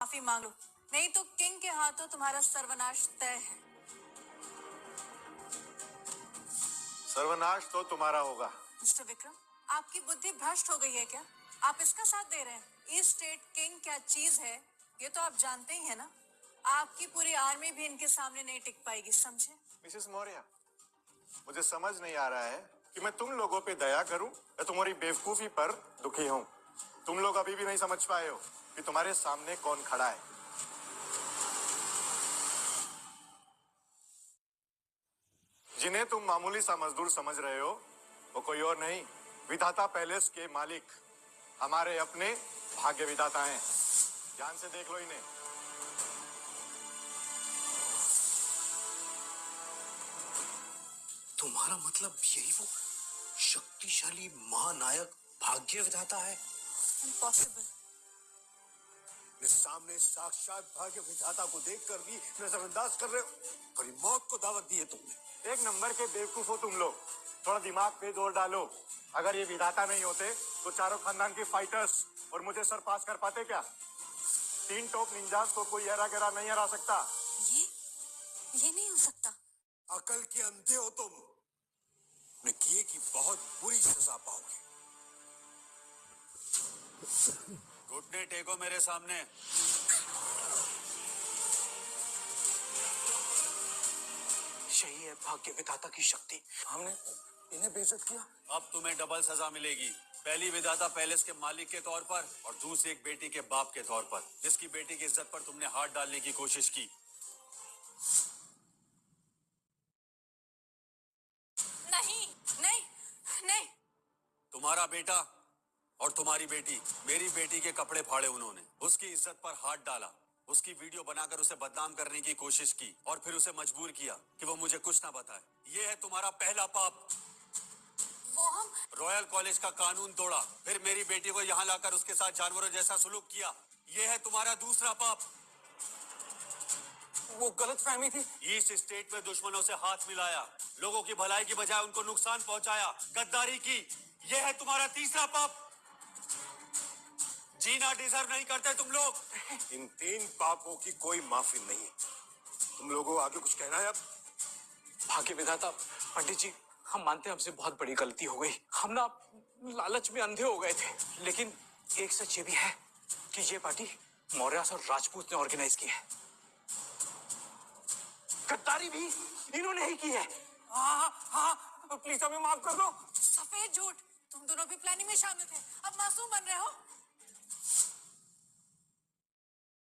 माफी मांग लो, नहीं तो किंग के हाथों तुम्हारा सर्वनाश तय है। सर्वनाश तो तुम्हारा होगा। मिस्टर विक्रम, आपकी बुद्धि भ्रष्ट हो गई है क्या? आप इसका साथ दे रहे हैं? ईस्ट स्टेट किंग क्या चीज है ये तो आप जानते ही है ना। आपकी पूरी आर्मी भी इनके सामने नहीं टिक पाएगी, समझे? मिसेस मौर्य, मुझे समझ नहीं आ रहा है कि मैं तुम लोगों पे दया करूं या तुम्हारी बेवकूफी पर दुखी हूं। तुम लोग अभी भी नहीं समझ पाए हो कि तुम्हारे सामने कौन खड़ा है। जिन्हें तुम मामूली सा मजदूर समझ रहे हो वो कोई और नहीं, विधाता पैलेस के मालिक, हमारे अपने भाग्य विधाता हैं। ध्यान से देख लो इन्हें। तुम्हारा मतलब यही वो शक्तिशाली महानायक भाग्य विधाता है? इम्पॉसिबल। सामने साक्षात भाग्य विधाता को देखकर भी नजरअंदाज कर रहे हो। थोड़ी मौत को दावत दी है तुमने। एक नंबर के बेवकूफ हो तुम लोग। थोड़ा दिमाग पे जोर डालो। अगर ये विधाता नहीं होते तो चारों खानदान के फाइटर्स और मुझे सर पास कर पाते क्या? 3 टॉप निंजास को कोई हरा गरा नहीं हरा सकता। ये नहीं हो सकता। अकल के अंधे हो तुम। ने किए की बहुत बुरी सजा पाओगे। घुटने टेको मेरे सामने। यही है भाग्य विधाता की शक्ति। हमने इन्हें बेइज्जत किया। अब तुम्हें डबल सजा मिलेगी। पहली विधाता पैलेस के मालिक के तौर पर और दूसरी एक बेटी के बाप के तौर पर, जिसकी बेटी की इज्जत पर तुमने हाथ डालने की कोशिश की। नहीं नहीं नहीं। तुम्हारा बेटा और तुम्हारी बेटी, मेरी बेटी के कपड़े फाड़े उन्होंने, उसकी इज्जत पर हाथ डाला, उसकी वीडियो बनाकर उसे बदनाम करने की कोशिश की और फिर उसे मजबूर किया कि वो मुझे कुछ ना बताए। ये है तुम्हारा पहला पाप। वो हम रॉयल कॉलेज का कानून तोड़ा, फिर मेरी बेटी को यहाँ लाकर उसके साथ जानवरों जैसा सलूक किया। ये है तुम्हारा दूसरा पाप। वो गलतफहमी थी। ईस्ट स्टेट में दुश्मनों से हाथ मिलाया, लोगों की भलाई की बजाय उनको नुकसान पहुंचाया, गद्दारी की। यह है तुम्हारा तीसरा पाप। जीना डिजर्व नहीं करते तुम लोग। इन 3 पापों की कोई माफी नहीं है। तुम लोगों आगे कुछ कहना है? अब भाग्य विधाता, पंडित जी, हम मानते हैं हमसे बहुत बड़ी गलती हो गई। हम ना लालच में अंधे हो गए थे, लेकिन एक सच ये भी है कि ये पार्टी मौर्यास और राजपूत ने ऑर्गेनाइज की है। गद्दारी भी इन्होंने ही की है। हाँ, प्लीज हमें माफ कर दो। सफेद झूठ, तुम दोनों भी प्लानिंग में शामिल थे, अब मासूम बन रहे हो।